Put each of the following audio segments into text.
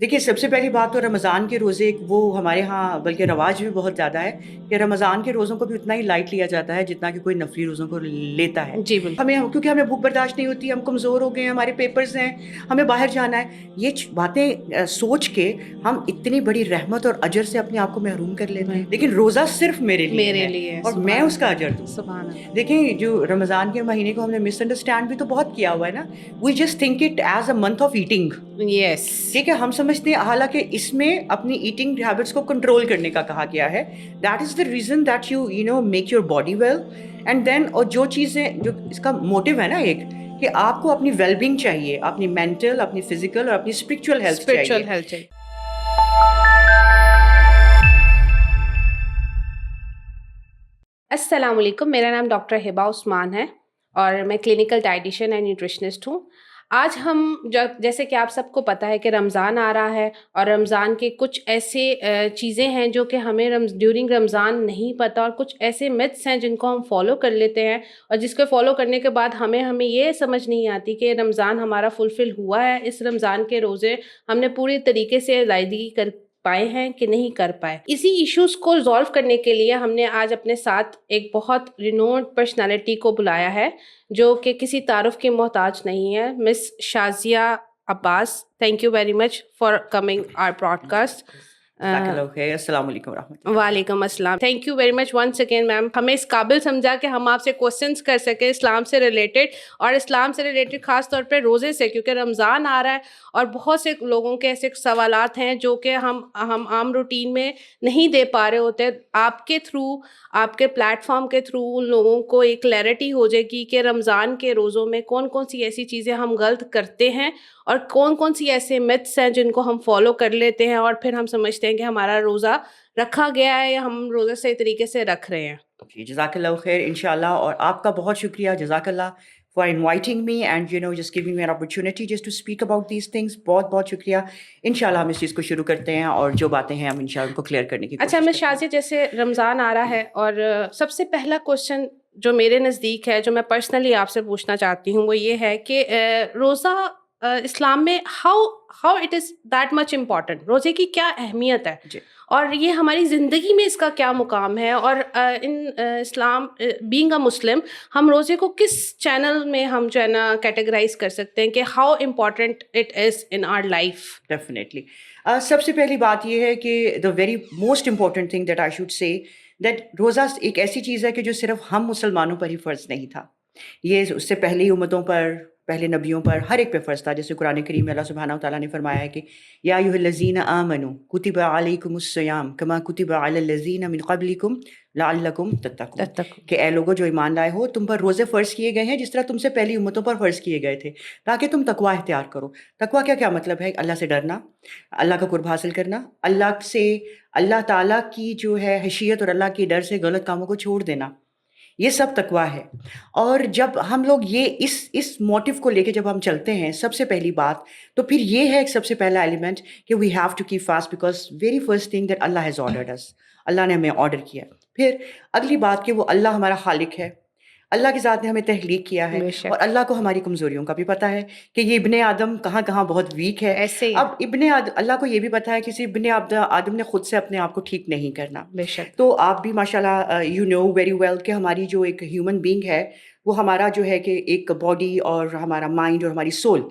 دیکھیے، سب سے پہلی بات تو رمضان کے روزے وہ ہمارے ہاں بلکہ رواج بھی بہت زیادہ ہے کہ رمضان کے روزوں کو بھی اتنا ہی لائٹ لیا جاتا ہے جتنا کہ کوئی نفلی روزوں کو لیتا ہے. جی بالکل. کیونکہ ہمیں بھوک برداشت نہیں ہوتی، ہم کمزور ہو گئے ہیں، ہمارے پیپرز ہیں، ہمیں باہر جانا ہے. یہ باتیں سوچ کے ہم اتنی بڑی رحمت اور اجر سے اپنے آپ کو محروم کر لیتے ہیں. لیکن روزہ صرف میرے لیے ہے اور میں اس کا اجر دوں. سبحان اللہ. دیکھیں، جو رمضان کے مہینے کو ہم نے مس انڈرسٹینڈ بھی تو بہت کیا ہوا ہے نا. We just think it as a month of eating. Yes. ٹھیک ہے، ہم سمجھتے ہیں حالانکہ اس میں اپنی ایٹنگ ہیبٹس کو کنٹرول کرنے کا کہا گیا ہے. That is the reason that you know make your body well and then. اور جو چیزیں جو اس کا موٹیو ہے نا ایک کہ آپ کو اپنی ویل بینگ چاہیے، اپنی مینٹل، اپنی فزیکل اور اپنی اسپرچل ہیلتھ چاہیے. اسپرچل ہیلتھ چاہیے. السلام علیکم، میرا نام ڈاکٹر ہبا عثمان ہے اور میں کلینکل ڈائٹیشین اینڈ نیوٹریشنسٹ ہوں. آج ہم جیسے کہ آپ سب کو پتہ ہے کہ رمضان آ رہا ہے اور رمضان کے کچھ ایسے چیزیں ہیں جو کہ ہمیں ڈیورنگ رمضان نہیں پتہ، اور کچھ ایسے متس ہیں جن کو ہم فالو کر لیتے ہیں اور جس کو فالو کرنے کے بعد ہمیں یہ سمجھ نہیں آتی کہ رمضان ہمارا فلفل ہوا ہے، اس رمضان کے روزے ہم نے پوری طریقے سے ادائیگی کر پائے ہیں کہ نہیں کر پائے. اسی ایشوز کو ریزالو کرنے کے لیے ہم نے آج اپنے ساتھ ایک بہت رینوڈ پرسنالٹی کو بلایا ہے جو کہ کسی تعارف کی محتاج نہیں ہے. Miss Shazia Abbas, thank you very much for coming our broadcast. السلام علیکم ورحمۃ اللہ. وعلیکم السلام. Thank you very much once again ma'am. ہمیں اس قابل سمجھا کہ ہم آپ سے کوشچنس کر سکیں اسلام سے ریلیٹڈ، اور اسلام سے ریلیٹڈ خاص طور پہ روزے سے، کیونکہ رمضان آ رہا ہے اور بہت سے لوگوں کے ایسے سوالات ہیں جو کہ ہم عام روٹین میں نہیں دے پا رہے ہوتے. آپ کے تھرو، آپ کے پلیٹ فارم کے تھرو ان لوگوں کو ایک کلیئرٹی ہو جائے گی کہ رمضان کے روزوں میں کون کون سی ایسی چیزیں ہم غلط کرتے ہیں اور کون کون سی ایسے متس ہیں جن کو ہم فالو کر لیتے ہیں اور پھر ہم سمجھتے ہیں کہ ہمارا روزہ رکھا گیا ہے یا ہم روزہ صحیح طریقے سے رکھ رہے ہیں. جی، جزاک اللہ خیر انشاءاللہ. اور آپ کا بہت شکریہ، جزاک اللہ for inviting me and just giving me an opportunity just to speak about these things. بہت بہت شکریہ. انشاءاللہ ہم اس چیز کو شروع کرتے ہیں اور جو باتیں ہیں ہم انشاءاللہ ان کو کلیئر کرنے کی اچھا کوشش میں کرتے ہیں. شازیہ، جیسے رمضان آ رہا ہے اور سب سے پہلا کوشچن جو میرے نزدیک ہے، جو میں پرسنلی آپ سے پوچھنا چاہتی ہوں، وہ یہ ہے کہ روزہ اسلام میں how it is that much important. روزے کی کیا اہمیت ہے جی، اور یہ ہماری زندگی میں اس کا کیا مقام ہے، اور ان اسلام بینگ اے مسلم ہم روزے کو کس چینل میں ہم جو ہے نا کیٹیگرائز کر سکتے ہیں کہ how important it is in our life. Definitely. سب سے پہلی بات یہ ہے کہ the very most important thing that I should say that روزہ ایک ایسی چیز ہے کہ جو صرف ہم مسلمانوں پر ہی فرض نہیں تھا. یہ اس سے پہلی امتوں پر، پہلے نبیوں پر، ہر ایک پہ فرض تھا. جیسے قرآن کریم میں اللہ سبحانہ وتعالیٰ نے فرمایا ہے کہ یا ایھا الذین آمنوا کتب علیکم الصیام کما کتب علی الذین من قبلکم لعلکم تتقون. کہ اے لوگوں جو ایمان لائے ہو، تم پر روزے فرض کیے گئے ہیں جس طرح تم سے پہلی امتوں پر فرض کیے گئے تھے تاکہ تم تقوی اختیار کرو. تقوی کیا مطلب ہے؟ اللہ سے ڈرنا، اللہ کا قرب حاصل کرنا، اللہ سے، اللہ تعالیٰ کی جو ہے حیثیت اور اللہ کے ڈر سے غلط کاموں کو چھوڑ دینا. یہ سب تقویٰ ہے. اور جب ہم لوگ یہ اس موٹیو کو لے کے جب ہم چلتے ہیں، سب سے پہلی بات تو پھر یہ ہے سب سے پہلا ایلیمنٹ کہ we have to keep fast because very first thing that Allah has ordered us. اللہ نے ہمیں آرڈر کیا. پھر اگلی بات کہ وہ اللہ ہمارا خالق ہے، اللہ کی ذات نے ہمیں تخلیق کیا ہے بے اور شک اللہ کو ہماری کمزوریوں کا بھی پتہ ہے کہ یہ ابن آدم کہاں کہاں بہت ویک ہے. ایسے ہی. اب اللہ کو یہ بھی پتہ ہے کہ کسی ابن آدم نے خود سے اپنے آپ کو ٹھیک نہیں کرنا. بے شک. تو آپ بھی ماشاء اللہ یو نو ویری ویل کہ ہماری جو ایک ہیومن بینگ ہے وہ ہمارا جو ہے کہ ایک باڈی اور ہمارا مائنڈ اور ہماری سول،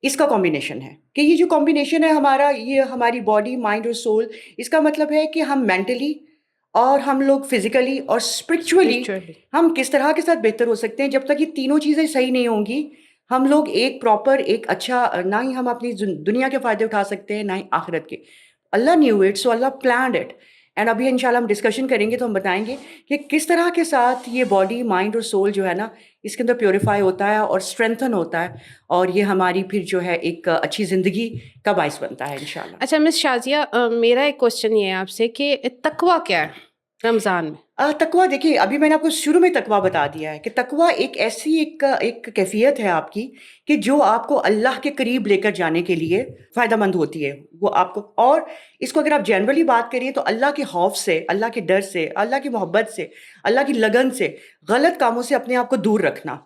اس کا کمبینیشن ہے. کہ یہ جو کمبینیشن ہے ہمارا، یہ ہماری باڈی، مائنڈ اور سول، اس کا مطلب ہے کہ ہم مینٹلی اور ہم لوگ فزیکلی اور اسپرچولی ہم کس طرح کے ساتھ بہتر ہو سکتے ہیں. جب تک یہ تینوں چیزیں صحیح نہیں ہوں گی، ہم لوگ ایک پراپر، ایک اچھا، نہ ہی ہم اپنی دنیا کے فائدے اٹھا سکتے ہیں نہ ہی آخرت کے. Allah knew it, so Allah planned it. And ابھی انشاءاللہ ہم ڈسکشن کریں گے تو ہم بتائیں گے کہ کس طرح کے ساتھ یہ باڈی، مائنڈ اور سول جو ہے نا، اس کے اندر پیوریفائی ہوتا ہے اور اسٹرینتھن ہوتا ہے، اور یہ ہماری پھر جو ہے ایک اچھی زندگی کا باعث بنتا ہے انشاءاللہ. اچھا مس شازیہ، میرا ایک کوشچن یہ ہے آپ سے کہ تقویٰ کیا ہے رمضان میں؟ تقویٰ، دیکھیے ابھی میں نے آپ کو شروع میں تقویٰ بتا دیا ہے کہ تقویٰ ایک ایسی ایک کیفیت ہے آپ کی کہ جو آپ کو اللہ کے قریب لے کر جانے کے لیے فائدہ مند ہوتی ہے. وہ آپ کو، اور اس کو اگر آپ جنرلی بات کریں تو اللہ کے خوف سے، اللہ کے ڈر سے، اللہ کی محبت سے، اللہ کی لگن سے، غلط کاموں سے اپنے آپ کو دور رکھنا،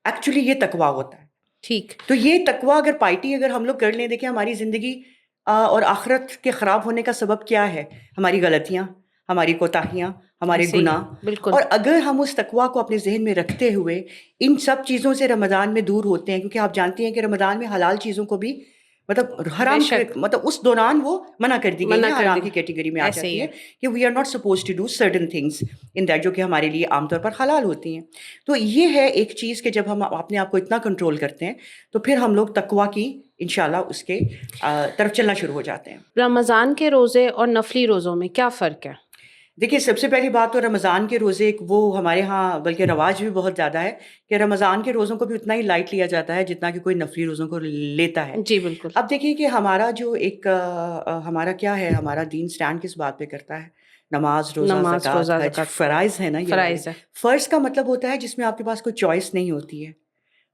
ایکچولی یہ تقویٰ ہوتا ہے. ٹھیک. تو یہ تقویٰ اگر پائٹی اگر ہم لوگ کر لیں، دیکھیں ہماری زندگی اور آخرت کے خراب ہونے کا سبب کیا ہے؟ ہماری غلطیاں، ہماری کوتاہیاں، ہمارے ایسے ہی گناہ. بالکل اور اگر ہم اس تقویٰ کو اپنے ذہن میں رکھتے ہوئے ان سب چیزوں سے رمضان میں دور ہوتے ہیں، کیونکہ آپ جانتی ہیں کہ رمضان میں حلال چیزوں کو بھی مطلب بے حرام شک مطلب اس دوران وہ منع کر دی گئی منع ہیں، کر حرام دی کی کیٹیگری میں آ ایسے ہی جاتی ہے ہے کہ we are not suppose to do certain things in that, جو کہ ہمارے لیے عام طور پر حلال ہوتی ہیں. تو یہ ہے ایک چیز کہ جب ہم اپنے آپ کو اتنا کنٹرول کرتے ہیں تو پھر ہم لوگ تقویٰ کی انشاءاللہ اس کے طرف چلنا شروع ہو جاتے ہیں. رمضان کے روزے اور نفلی روزوں میں کیا فرق ہے؟ دیکھیے، سب سے پہلی بات تو رمضان کے روزے وہ ہمارے ہاں بلکہ رواج بھی بہت زیادہ ہے کہ رمضان کے روزوں کو بھی اتنا ہی لائٹ لیا جاتا ہے جتنا کہ کوئی نفلی روزوں کو لیتا ہے. جی بالکل اب دیکھیے کہ ہمارا جو ایک ہمارا کیا ہے، ہمارا دین سٹینڈ کس بات پہ کرتا ہے؟ نماز، روزہ، نماز زکوٰۃ، روزہ حج، زکوٰۃ فرائض ہے نا یہ والے. فرائض ہے فرض کا مطلب ہوتا ہے جس میں آپ کے پاس کوئی چوائس نہیں ہوتی ہے.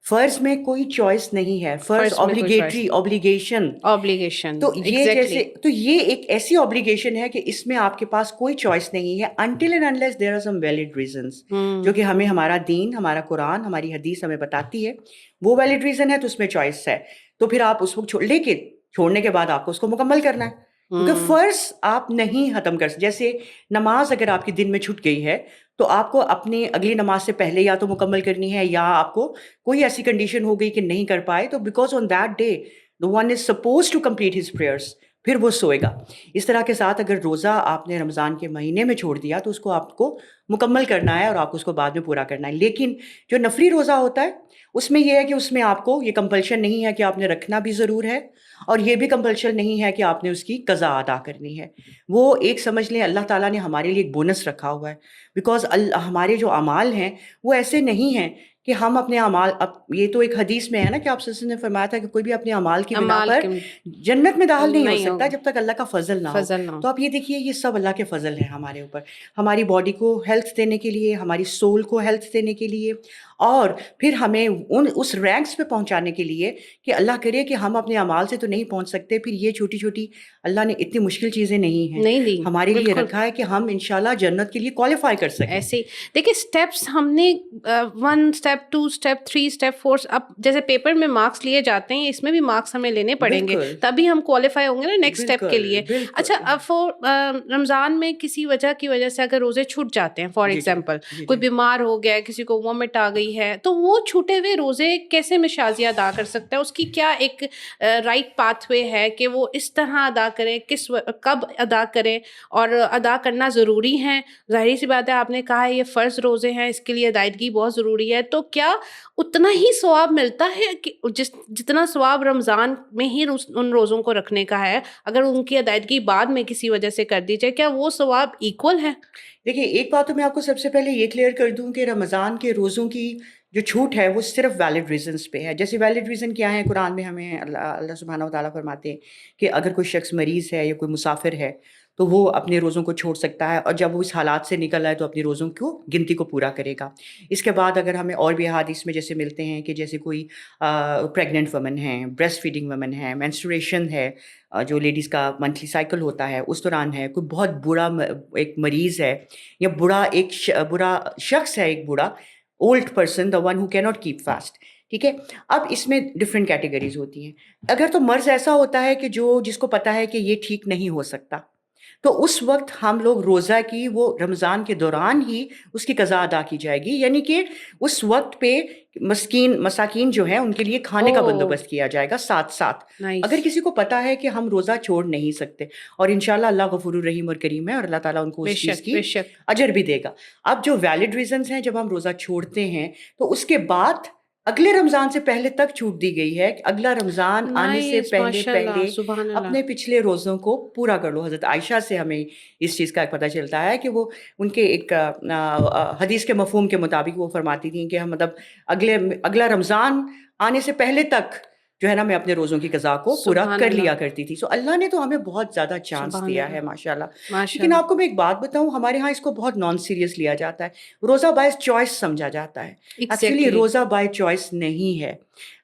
فرض میں کوئی چوائس نہیں ہے، فرض فرض میں کوئی چوائس obligatory obligation. obligation تو یہ ایگزیکٹلی جیسے تو یہ ایک ایسی obligation ہے کہ اس میں آپ کے پاس کوئی چوائس نہیں ہے until and unless there are some valid reasons، جو کہ ہمیں ہمارا دین، ہمارا قرآن، ہماری حدیث ہمیں بتاتی ہے. وہ ویلڈ ریزن ہے تو اس میں چوائس ہے، تو پھر آپ اس وقت لیکن چھوڑنے کے بعد آپ کو اس کو مکمل کرنا ہے، کیونکہ فرض آپ نہیں ختم کر سکتے. جیسے نماز اگر آپ کے دن میں چھوٹ گئی ہے تو آپ کو اپنی اگلی نماز سے پہلے یا تو مکمل کرنی ہے، یا آپ کو کوئی ایسی کنڈیشن ہو گئی کہ نہیں کر پائے تو because on that day the one is supposed to complete his prayers، پھر وہ سوئے گا. اس طرح کے ساتھ اگر روزہ آپ نے رمضان کے مہینے میں چھوڑ دیا تو اس کو آپ کو مکمل کرنا ہے اور آپ کو اس کو بعد میں پورا کرنا ہے. لیکن جو نفلی روزہ ہوتا ہے اس میں یہ ہے کہ اس میں آپ کو یہ کمپلشن نہیں ہے کہ آپ نے رکھنا بھی ضرور ہے، اور یہ بھی کمپلشن نہیں ہے کہ آپ نے اس کی قضا ادا کرنی ہے. وہ ایک سمجھ لیں اللہ تعالیٰ نے ہمارے لیے ایک بونس رکھا ہوا ہے، بیکاز ہمارے جو اعمال ہیں وہ ایسے نہیں ہیں کہ ہم اپنے اعمال یہ تو ایک حدیث میں ہے نا کہ آپ صلی اللہ علیہ وسلم نے فرمایا تھا کہ کوئی بھی اپنے اعمال کی بنا امال پر کے جنت میں داخل نہیں ہو نہیں سکتا ہوگا جب تک اللہ کا فضل نہ ہو. فضل نہ ہو تو آپ یہ دیکھیے یہ سب اللہ کے فضل ہے ہمارے اوپر، ہماری باڈی کو ہیلتھ دینے کے لیے، ہماری سول کو ہیلتھ دینے کے لیے، اور پھر ہمیں اس رینکس پہ پہنچانے کے لیے کہ اللہ کرے کہ ہم اپنے اعمال سے تو نہیں پہنچ سکتے، پھر یہ چھوٹی چھوٹی اللہ نے اتنی مشکل چیزیں نہیں ہیں نہیں دی ہمارے لیے بالکل رکھا ہے کہ ہم انشاءاللہ جنت کے لیے کوالیفائی کر سکیں. ایسے ہی دیکھیے اسٹیپس ہم نے 1 اسٹیپ 2 اسٹیپ 3 اسٹیپ 4 اب جیسے پیپر میں مارکس لیے جاتے ہیں اس میں بھی مارکس ہمیں لینے پڑیں گے بالکل تبھی ہم کوالیفائی ہوں گے نا نیکسٹ اسٹیپ کے بالکل لیے. بالکل. اچھا اب رمضان میں کسی وجہ کی وجہ سے اگر روزے چھوٹ جاتے ہیں، فار جی جی ایگزامپل جی کوئی جی. بیمار ہو گیا ہے، کسی کو وامٹ آ گئی ہے، تو وہ چھوٹے ہوئے روزے کیسے میں شازیہ ادا کر سکتا ہے؟ اس کی کیا ایک رائٹ پاتھ وے ہے کہ وہ اس طرح ادا کرے، کب ادا کرے اور ادا کرنا ضروری ہے؟ ظاہری سی بات ہے آپ نے کہا ہے یہ فرض روزے ہیں، اس کے لیے ادائیگی بہت ضروری ہے، تو کیا اتنا ہی ثواب ملتا ہے کہ جتنا ثواب رمضان میں ہی ان روزوں کو رکھنے کا ہے، اگر ان کی ادائیگی بعد میں کسی وجہ سے کر دی جائے، کیا وہ ثواب ایکول ہے؟ دیکھیے ایک بات تو میں آپ کو سب سے پہلے یہ کلیئر کر دوں کہ رمضان کے روزوں کی جو چھوٹ ہے وہ صرف ویلڈ ریزنس پہ ہے. جیسے ویلڈ ریزن کیا ہے؟ قرآن میں ہمیں اللہ سبحانہ و تعالیٰ فرماتے ہیں کہ اگر کوئی شخص مریض ہے یا کوئی مسافر ہے تو وہ اپنے روزوں کو چھوڑ سکتا ہے، اور جب وہ اس حالات سے نکل آئے تو اپنی روزوں کو گنتی کو پورا کرے گا. اس کے بعد اگر ہمیں اور بھی احادیث میں جیسے ملتے ہیں کہ جیسے کوئی پریگننٹ وومن ہیں، بریسٹ فیڈنگ وومن ہیں، مینسٹریشن ہے، جو لیڈیز کا منتھلی سائیکل ہوتا ہے اس دوران ہے، کوئی بہت برا ایک مریض ہے، یا برا شخص ہے، ایک بوڑھا اولڈ پرسن، دا ون ہو کی ناٹ کیپ فاسٹ. ٹھیک ہے. اب اس میں ڈفرینٹ کیٹیگریز ہوتی ہیں. اگر تو مرض ایسا ہوتا ہے کہ جس کو پتا ہے کہ یہ ٹھیک نہیں ہو سکتا، تو اس وقت ہم لوگ روزہ کی وہ رمضان کے دوران ہی اس کی قضا ادا کی جائے گی، یعنی کہ اس وقت پہ مساکین جو ہیں ان کے لیے کھانے کا بندوبست کیا جائے گا ساتھ ساتھ. نائس. اگر کسی کو پتا ہے کہ ہم روزہ چھوڑ نہیں سکتے، اور انشاءاللہ اللہ غفور الرحیم اور کریم ہے، اور اللہ تعالیٰ ان کو بے اس چیز شک کی بے شک اجر بھی دے گا. اب جو ویلڈ ریزنز ہیں جب ہم روزہ چھوڑتے ہیں تو اس کے بعد اگلے رمضان سے پہلے تک چھوٹ دی گئی ہے کہ اگلا رمضان آنے سے نائس پہلے ماشاء اللہ پہلے سبحان اللہ. اپنے پچھلے روزوں کو پورا کر لو. حضرت عائشہ سے ہمیں اس چیز کا پتہ چلتا ہے کہ وہ ان کے ایک حدیث کے مفہوم کے مطابق وہ فرماتی تھیں کہ ہم مطلب اگلا رمضان آنے سے پہلے تک جو ہے نا میں اپنے روزوں کی قضا کو پورا سبحان کر اللہ لیا کرتی تھی. سو اللہ نے تو ہمیں بہت زیادہ چانس سبحان دیا اللہ ہے ماشاء اللہ. ماشاء لیکن اللہ. آپ کو میں ایک بات بتاؤں، ہمارے ہاں اس کو بہت نان سیریس لیا جاتا ہے. روزہ باعث چوائس سمجھا جاتا ہے. ایکچولی ایگزیکٹلی روزہ بائی چوائس نہیں ہے.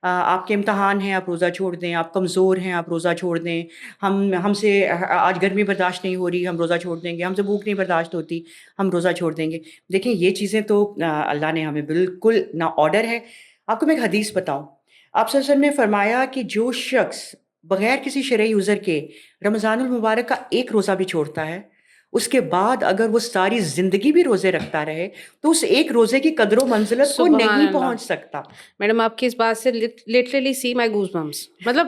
آپ کے امتحان ہیں، آپ روزہ چھوڑ دیں، آپ کمزور ہیں، آپ روزہ چھوڑ دیں، ہم سے آج گرمی برداشت نہیں ہو رہی، ہم روزہ چھوڑ دیں گے، ہم سے بھوک نہیں برداشت ہوتی، ہم روزہ چھوڑ دیں گے. دیکھیں یہ چیزیں تو اللہ نے ہمیں بالکل نہ آرڈر ہے. آپ کو میں ایک حدیث بتاؤں، آپ صلی اللہ علیہ وسلم نے فرمایا کہ جو شخص بغیر کسی شرعی عذر کے رمضان المبارک کا ایک روزہ بھی چھوڑتا ہے، اس کے بعد اگر وہ ساری زندگی بھی روزے رکھتا رہے تو اس ایک روزے کی قدر و منزلت کو سبحان نہیں اللہ پہنچ سکتا. میڈم، آپ کی اس بات سے لٹرلی سی مائی گوز بمس. مطلب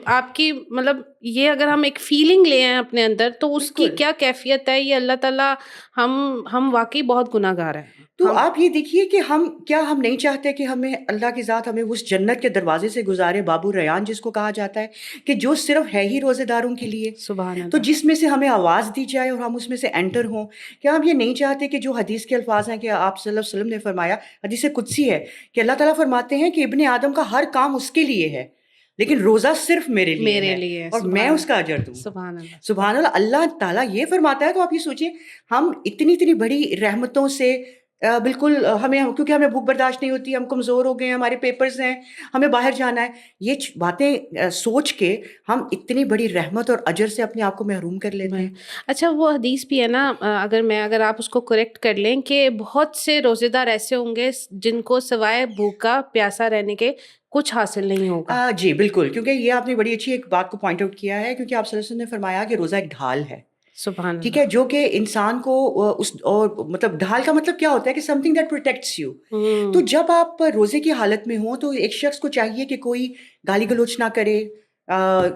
آپ کی مطلب یہ اگر ہم ایک فیلنگ لے آئیں اپنے اندر تو اس کی بالکل. کیا کیفیت ہے. یہ اللہ تعالیٰ ہم واقعی بہت گناہ گار ہیں. تو آپ یہ دیکھیے کہ ہم نہیں چاہتے کہ ہمیں اللہ کی ذات ہمیں اس جنت کے دروازے سے گزارے، بابو ریان جس کو کہا جاتا ہے، کہ جو صرف ہے ہی روزے داروں کے لیے، سبحان تو اللہ. جس میں سے ہمیں آواز دی جائے اور ہم اس میں سے انٹر ہوں. کیا ہم یہ نہیں چاہتے کہ جو حدیث کے الفاظ ہیں کہ آپ صلی اللہ علیہ وسلم نے فرمایا، حدیث قدسی ہے کہ اللہ تعالیٰ فرماتے ہیں کہ ابن آدم کا ہر کام اس کے لیے ہے لیکن روزہ صرف میرے لیے ہے اور میں اس کا اجر دوں. سبحان اللہ. سبحان اللہ. اللہ تعالیٰ یہ فرماتا ہے تو آپ یہ سوچیں، ہم اتنی بڑی رحمتوں سے بالکل کیونکہ ہمیں بھوک برداشت نہیں ہوتی، ہم کمزور ہو گئے ہیں، ہمارے پیپرز ہیں، ہمیں باہر جانا ہے، یہ باتیں سوچ کے ہم اتنی بڑی رحمت اور اجر سے اپنے آپ کو محروم کر لیتے ہیں. اچھا، وہ حدیث بھی ہے نا، اگر آپ اس کو کریکٹ کر لیں کہ بہت سے روزے دار ایسے ہوں گے جن کو سوائے بھوکا پیاسا رہنے کے کچھ حاصل نہیں ہوگا. جی بالکل، کیونکہ یہ آپ نے بڑی اچھی ایک بات کو پوائنٹ آؤٹ کیا ہے، کیونکہ آپ صلی اللہ علیہ وسلم نے فرمایا کہ روزہ ایک ڈھال ہے. سبحان ٹھیک اللہ. ہے، جو کہ انسان کو مطلب ڈھال کا مطلب کیا ہوتا ہے کہ some thing that protects you. تو جب آپ روزے کی حالت میں ہوں تو ایک شخص کو چاہیے کہ کوئی گالی گلوچ نہ کرے،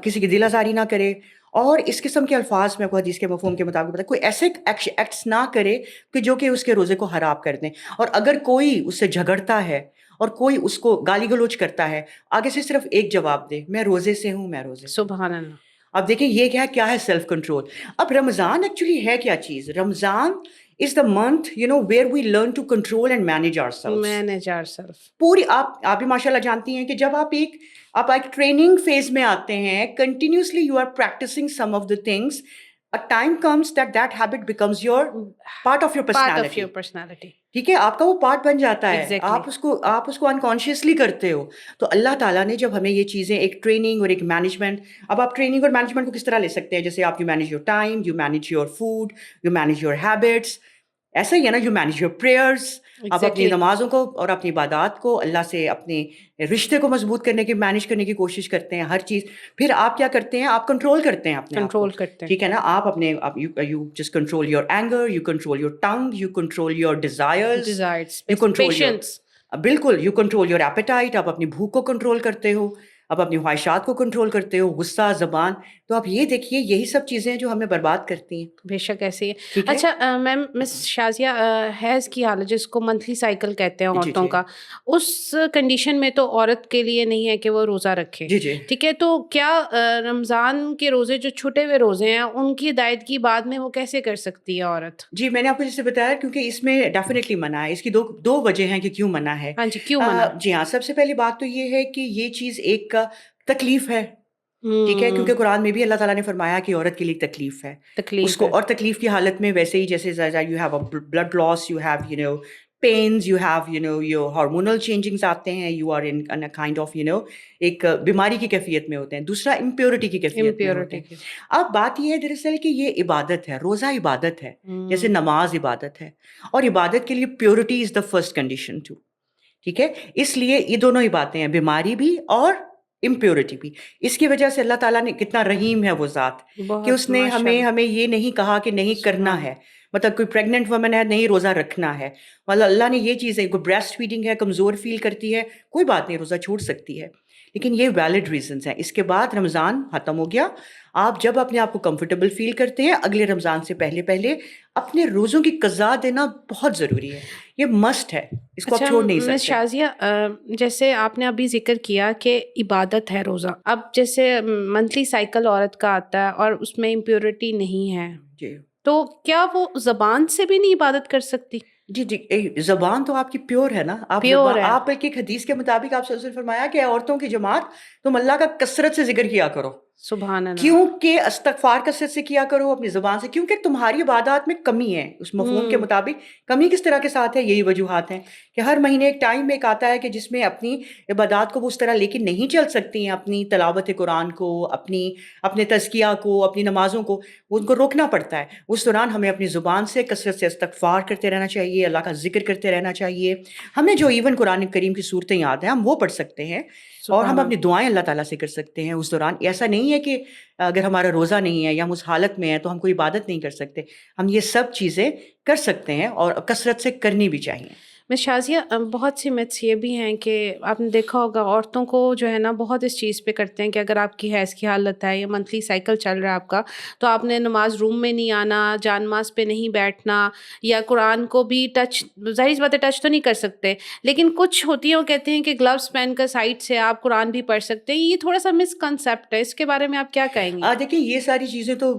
کسی کی دل آزاری نہ کرے، اور اس قسم کے الفاظ میں آپ کو حدیث کے مفہوم کے مطابق بتا، کوئی ایسے ایکٹس نہ کرے کہ جو کہ اس کے روزے کو خراب کر دیں. اور اگر کوئی اس سے جھگڑتا ہے اور کوئی اس کو گالی گلوچ کرتا ہے، آگے سے صرف ایک جواب دے، میں روزے سے ہوں، میں روزے سے ہوں. سبحان اللہ. اب دیکھیں یہ کیا ہے سیلف کنٹرول. اب رمضان ایکچولی ہے کیا چیز؟ Ramzan is the month where we learn to control and manage our self. Manage our self. پوری آپ بھی ماشاء اللہ جانتی ہیں کہ جب آپ ایک ٹریننگ فیز میں آتے ہیں، continuously you are practicing some of the things, a time comes that habit becomes your part of your personality. ٹھیک ہے، آپ کا وہ پارٹ بن جاتا ہے. Exactly. آپ اس کو انکانشیسلی کرتے ہو. تو اللہ تعالیٰ نے جب ہمیں یہ چیزیں، ایک ٹریننگ اور ایک مینجمنٹ، اب آپ ٹریننگ اور مینجمنٹ کو کس طرح لے سکتے ہیں؟ جیسے آپ you manage your time, you manage your food, you manage your habits. ایسا ہی ہے نا، یو مینیج یور پریئرس. آپ اپنی نمازوں کو اور اپنی عبادات کو، اللہ سے اپنے رشتے کو مضبوط کرنے کی، مینیج کرنے کی کوشش کرتے ہیں ہر چیز. پھر آپ کیا کرتے ہیں؟ آپ کنٹرول کرتے ہیں اپنے کنٹرول کرتے ہیں. ٹھیک ہے نا، آپ اپنے you just control your anger, you control your tongue, you control your desires, you control patience. بالکل، یو کنٹرول یور ایپیٹائٹ. آپ اپنی بھوک کو کنٹرول کرتے ہو، آپ اپنی خواہشات کو کنٹرول کرتے ہو، غصہ، زبان. تو آپ یہ دیکھیے، یہی سب چیزیں جو ہمیں برباد کرتی ہیں. بے شک ایسے ہی. اچھا میم، مس شازیہ، حیض کی حالت جس کو منتھلی سائیکل کہتے ہیں عورتوں کا، اس کنڈیشن میں تو عورت کے لیے نہیں ہے کہ وہ روزہ رکھے. ٹھیک ہے، تو کیا رمضان کے روزے جو چھٹے ہوئے روزے ہیں ان کی ادائیگی بعد میں وہ کیسے کر سکتی ہے عورت؟ جی میں نے آپ کو جیسے بتایا، کیونکہ اس میں ڈیفینیٹلی منع ہے. اس کی دو وجہ ہیں کہ کیوں منع ہے. ہاں جی، کیوں منع؟ جی ہاں، سب سے پہلی بات تو یہ ہے کہ یہ چیز ایک تکلیف ہے. ٹھیک ہے، کیونکہ قرآن میں بھی اللہ تعالیٰ نے فرمایا کہ عورت کے لیے تکلیف ہے اس کو. اور تکلیف کی حالت میں ویسے ہی جیسے you have a blood loss, you have pains, you have your hormonal changings آتے ہیں، you are in kind of ایک بیماری کی کیفیت میں ہوتے ہیں. دوسرا امپیورٹی کی کیفیت میں ہوتے ہیں. اب بات یہ ہے دراصل کہ یہ عبادت ہے، روزہ عبادت ہے، جیسے نماز عبادت ہے. اور عبادت کے لیے purity is the first condition to. ٹھیک ہے، اس لیے یہ دونوں ہی باتیں ہیں، بیماری بھی اور امپیورٹی بھی. اس کی وجہ سے اللہ تعالیٰ نے کتنا رحیم ہے وہ ذات کہ اس نے ہمیں یہ نہیں کہا کہ نہیں کرنا ہے. مطلب کوئی پریگننٹ وومن ہے، نہیں روزہ رکھنا ہے. مطلب اللہ نے یہ چیزیں، کوئی بریسٹ فیڈنگ ہے، کمزور فیل کرتی ہے، کوئی بات نہیں، روزہ چھوڑ سکتی ہے. لیکن یہ ویلڈ ریزنس ہیں. اس کے بعد رمضان ختم ہو گیا، آپ جب اپنے آپ کو کمفرٹیبل فیل کرتے ہیں، اگلے رمضان سے پہلے اپنے روزوں کی قضا دینا بہت ضروری ہے. یہ مسٹ ہے، اس کو آپ چھوڑ نہیں سکتے. شازیہ، جیسے آپ نے ابھی ذکر کیا کہ عبادت ہے روزہ. اب جیسے منتھلی سائیکل عورت کا آتا ہے اور اس میں امپیورٹی نہیں ہے، جی تو کیا وہ زبان سے بھی نہیں عبادت کر سکتی؟ جی زبان تو آپ کی پیور ہے نا. آپ ایک حدیث کے مطابق آپ سے فرمایا کہ عورتوں کی جماعت تم اللہ کا کثرت سے ذکر کیا کرو. سبحان اللہ. کیونکہ استغفار کثرت سے کیا کرو اپنی زبان سے، کیونکہ تمہاری عبادات میں کمی ہے. اس مفہوم کے مطابق کمی کس طرح کے ساتھ ہے؟ یہی وجوہات ہیں کہ ہر مہینے ایک ٹائم ایک آتا ہے کہ جس میں اپنی عبادات کو وہ اس طرح لے کے نہیں چل سکتی ہیں، اپنی تلاوت قرآن کو، اپنے تزکیہ کو، اپنی نمازوں کو، ان کو روکنا پڑتا ہے. اس دوران ہمیں اپنی زبان سے کثرت سے استغفار کرتے رہنا چاہیے، اللہ کا ذکر کرتے رہنا چاہیے. ہمیں جو ایون قرآن کریم کی صورتیں یاد ہیں ہم وہ پڑھ سکتے ہیں، اور ہم اپنی دعائیں اللہ تعالیٰ سے کر سکتے ہیں اس دوران. ایسا نہیں نہیں ہے کہ اگر ہمارا روزہ نہیں ہے یا ہم اس حالت میں ہیں تو ہم کوئی عبادت نہیں کر سکتے. ہم یہ سب چیزیں کر سکتے ہیں اور کثرت سے کرنی بھی چاہیے. مس شازیہ بہت سی متس یہ بھی ہیں کہ آپ نے دیکھا ہوگا عورتوں کو جو ہے نا بہت اس چیز پہ کرتے ہیں کہ اگر آپ کی حیض کی حالت ہے یا منتھلی سائیکل چل رہا ہے آپ کا تو آپ نے نماز روم میں نہیں آنا, جانماز پہ نہیں بیٹھنا, یا قرآن کو بھی ٹچ, ظاہر سی بات ہے ٹچ تو نہیں کر سکتے, لیکن کچھ ہوتی ہیں وہ کہتے ہیں کہ گلوز پہن کر سائڈ سے آپ قرآن بھی پڑھ سکتے ہیں. یہ تھوڑا سا مس کنسیپٹ ہے, اس کے بارے میں آپ کیا کہیں گے؟ دیکھیں یہ ساری چیزیں تو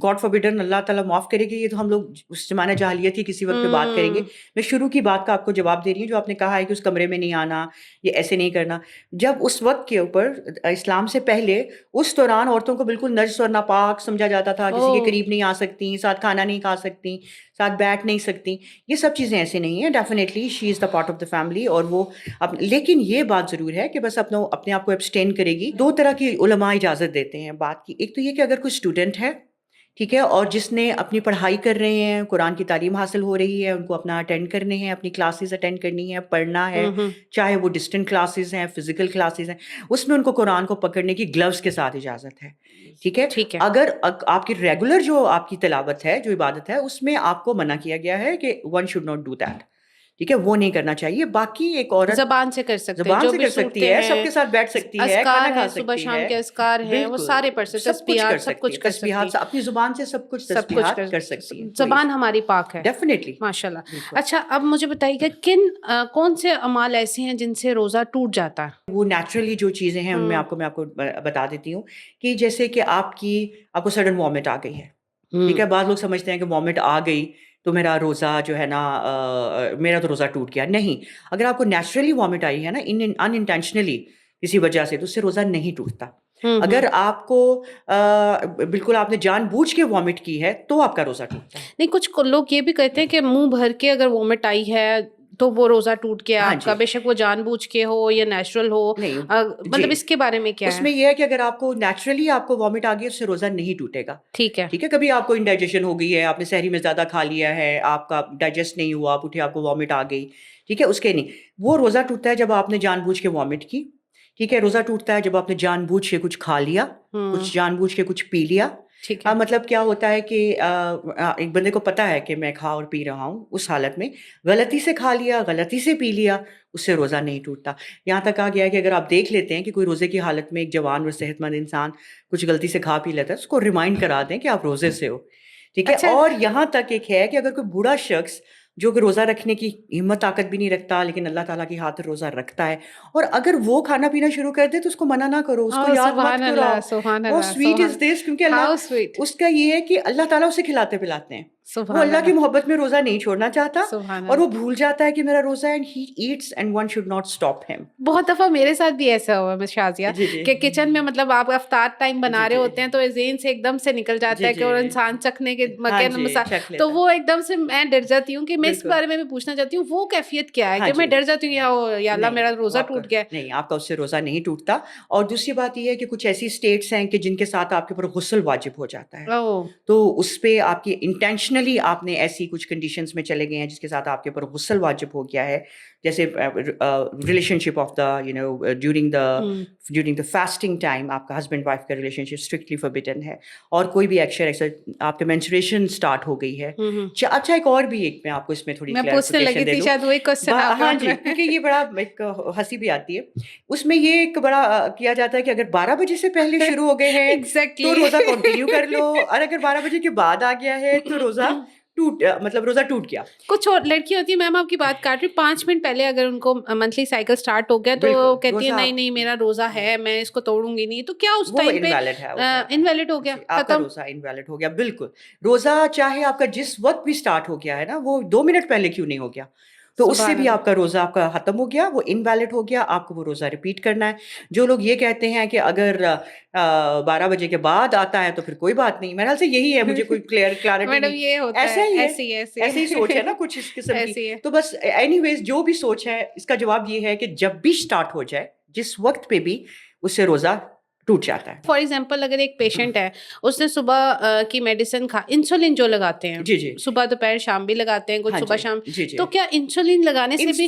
گاڈ فاربیڈن, اللہ تعالیٰ معاف کرے گی, یہ تو ہم لوگ اس زمانہ جاہلیت کی کسی وقت پہ بات کریں گے. میں شروع کی بات کا آپ کو جواب دے رہی ہوں جو آپ نے کہا ہے کہ اس کمرے میں نہیں آنا, یہ ایسے نہیں کرنا. جب اس وقت کے اوپر اسلام سے پہلے اس دوران عورتوں کو بالکل نجس اور ناپاک سمجھا جاتا تھا, کسی کے قریب نہیں آ سکتی, ساتھ کھانا نہیں کھا سکتی, ساتھ بیٹھ نہیں سکتی. یہ سب چیزیں ایسے نہیں ہیں. Definitely she is the part of the family, اور وہ لیکن یہ بات ضرور ہے کہ بس اپنے آپ کو ابسٹین کرے گی. دو طرح کی علماء اجازت دیتے ہیں بات کی. ایک تو یہ کہ اگر کوئی اسٹوڈنٹ ہے, ٹھیک ہے, اور جس نے اپنی پڑھائی کر رہے ہیں, قرآن کی تعلیم حاصل ہو رہی ہے, ان کو اپنا اٹینڈ کرنے ہیں, اپنی کلاسز اٹینڈ کرنی ہے, پڑھنا ہے, چاہے وہ ڈسٹنٹ کلاسز ہیں, فزیکل کلاسز ہیں, اس میں ان کو قرآن کو پکڑنے کی گلوز کے ساتھ اجازت ہے. ٹھیک ہے. اگر آپ کی ریگولر جو آپ کی تلاوت ہے, جو عبادت ہے, اس میں آپ کو منع کیا گیا ہے کہ one should not do that. ٹھیک ہے, وہ نہیں کرنا چاہیے. باقی ایک عورت زبان سے کر سکتے ہیں, زبان جو سے بھی کر سکتی ہے, سب کے ساتھ بیٹھ سکتی ہے, کھانا کھا سکتی ہے, صبح شام کے اذکار ہیں وہ سارے پڑھ سکتے ہیں, تسبیحات سب کچھ کر سکتی ہے, اپنی زبان سے سب کچھ تسبیحات کر سکتی ہے. زبان ہماری پاک ہے ڈیفینیٹلی, ماشاء اللہ. اچھا, اب مجھے بتائیے کہ کون سے اعمال ایسے ہیں جن سے روزہ ٹوٹ جاتا ہے؟ وہ نیچرلی جو چیزیں ہیں ان میں آپ کو بتا دیتی ہوں کہ جیسے کہ آپ کو سڈن وامٹ آ گئی ہے. ٹھیک ہے, بعض لوگ سمجھتے ہیں کہ وامٹ آ گئی تو میرا روزہ جو ہے نا, میرا تو روزہ ٹوٹ گیا. نہیں, اگر آپ کو نیچرلی وامٹ آئی ہے نا ان انٹینشنلی کسی وجہ سے, تو اس سے روزہ نہیں ٹوٹتا. اگر آپ کو بالکل آپ نے جان بوجھ کے وامٹ کی ہے تو آپ کا روزہ ٹوٹتا ہے. نہیں, کچھ لوگ یہ بھی کہتے ہیں کہ منہ بھر کے اگر وامٹ آئی ہے تو وہ روزہ ٹوٹ گیا آپ کا, بے شک وہ جان بوجھ کے ہو یا نیچرل ہو, مطلب اس کے بارے میں کیا ہے؟ اس میں یہ ہے کہ اگر آپ کو نیچرلی آپ کو وامٹ آ گئی, اس سے روزہ نہیں ٹوٹے گا. ٹھیک ہے. ٹھیک ہے, کبھی آپ کو انڈائجیشن ہو گئی ہے, آپ نے سحری میں زیادہ کھا لیا ہے, آپ کا ڈائجسٹ نہیں ہوا, آپ اٹھے آپ کو وامٹ آ گئی. ٹھیک ہے, اس کے نہیں, وہ روزہ ٹوٹتا ہے جب آپ نے جان بوجھ کے وامٹ کی. ٹھیک ہے, روزہ ٹوٹتا ہے جب آپ نے جان بوجھ کے کچھ کھا لیا, کچھ جان بوجھ کے کچھ پی لیا. مطلب کیا ہوتا ہے کہ ایک بندے کو پتا ہے کہ میں کھا اور پی رہا ہوں, اس حالت میں غلطی سے کھا لیا, غلطی سے پی لیا, اس سے روزہ نہیں ٹوٹتا. یہاں تک کہا گیا ہے کہ اگر آپ دیکھ لیتے ہیں کہ کوئی روزے کی حالت میں ایک جوان اور صحت مند انسان کچھ غلطی سے کھا پی لیتا ہے, اس کو ریمائنڈ کرا دیں کہ آپ روزے سے ہو. ٹھیک ہے. اور یہاں تک ایک ہے کہ اگر کوئی بوڑھا شخص جو کہ روزہ رکھنے کی ہمت طاقت بھی نہیں رکھتا لیکن اللہ تعالیٰ کی خاطر روزہ رکھتا ہے, اور اگر وہ کھانا پینا شروع کر دے تو اس کو منع نہ کرو, اس کو یاد مت کراؤ. How sweet is this, کیونکہ اللہ اس کا یہ ہے کہ اللہ تعالیٰ اسے کھلاتے پلاتے ہیں, وہ اللہ کی محبت میں روزہ نہیں چھوڑنا چاہتا, اور وہ بھول جاتا ہے کہ میرا روزہ ہے, and he eats and one should not stop him. بہت دفعہ میرے ساتھ بھی ایسا ہوا مس شازیہ کہ کچن میں مطلب آپ افطار ٹائم بنا رہے ہوتے ہیں تو ذہن سے ایک دم سے نکل جاتا ہے کہ اور انسان چکھنے کے تو وہ ایک دم سے میں ڈر جاتی ہوں کہ میں اس بارے میں بھی پوچھنا چاہتی ہوں وہ کیفیت کیا ہے کہ میں ڈر جاتی ہوں یا اللہ میرا روزہ ٹوٹ گیا. نہیں, آپ کا اس سے روزہ نہیں ٹوٹتا. اور دوسری بات یہ ہے کہ کچھ ایسی اسٹیٹس ہیں کہ جن کے ساتھ آپ کے اوپر غسل واجب ہو جاتا ہے, تو اس پہ آپ کی انٹینشنلی آپ نے ایسی کچھ کنڈیشنز میں چلے گئے ہیں جس کے ساتھ آپ کے اوپر غسل واجب ہو گیا ہے, جیسے relation ship of the during the fasting time آپ کا ہسبینڈ وائف کا ریلیشن شپ اسٹرکٹلی فوربڈن ہے, اور کوئی بھی ایکشن ایسا آپ کے مینسٹریشن اسٹارٹ ہو گئی ہے. اچھا, ایک اور بھی ایک میں آپ کو اس میں تھوڑی کلیریفیکیشن دے دوں. ہاں جی, کیونکہ یہ بڑا ایک ہنسی بھی آتی ہے اس میں. یہ ایک بڑا کیا جاتا ہے کہ اگر 12 بجے سے پہلے شروع ہو گئے ہیں تو روزہ کنٹینیو کر لو, اور اگر 12 بجے کے بعد آ گیا ہے تو روزہ روزہ ٹوٹ گیا. کچھ اور لڑکی ہوتی ہے, میم آپ کی بات کاٹ رہی, 5 منٹ پہلے اگر ان کو منتھلی سائیکل سٹارٹ ہو گیا تو کہتی ہے نہیں میرا روزہ ہے, میں اس کو توڑوں گی نہیں, تو کیا اس ٹائم پہ انویلڈ ہو گیا, آپ کا روزہ انویلڈ ہو گیا. بالکل, روزہ چاہے آپ کا جس وقت بھی سٹارٹ ہو گیا ہے نا, وہ 2 منٹ پہلے کیوں نہیں ہو گیا, تو اس سے بھی آپ کا روزہ آپ کا ختم ہو گیا, وہ انویلڈ ہو گیا, آپ کو وہ روزہ ریپیٹ کرنا ہے. جو لوگ یہ کہتے ہیں کہ اگر 12 بجے کے بعد آتا ہے تو پھر کوئی بات نہیں, میرے خیال سے یہی ہے, مجھے کوئی کلیئرٹی ایسے ہی سوچ ہے نا کچھ اس قسم کی. تو بس اینی ویز جو بھی سوچ ہے اس کا جواب یہ ہے کہ جب بھی اسٹارٹ ہو جائے, جس وقت پہ بھی, اس سے روزہ ٹوٹ جاتا ہے. فار ایگزامپل اگر ایک پیشنٹ ہے, اس نے صبح کی میڈیسن انسولین جو لگاتے ہیں, صبح دوپہر شام بھی لگاتے ہیں, کچھ صبح شام, تو کیا انسولین لگانے سے بھی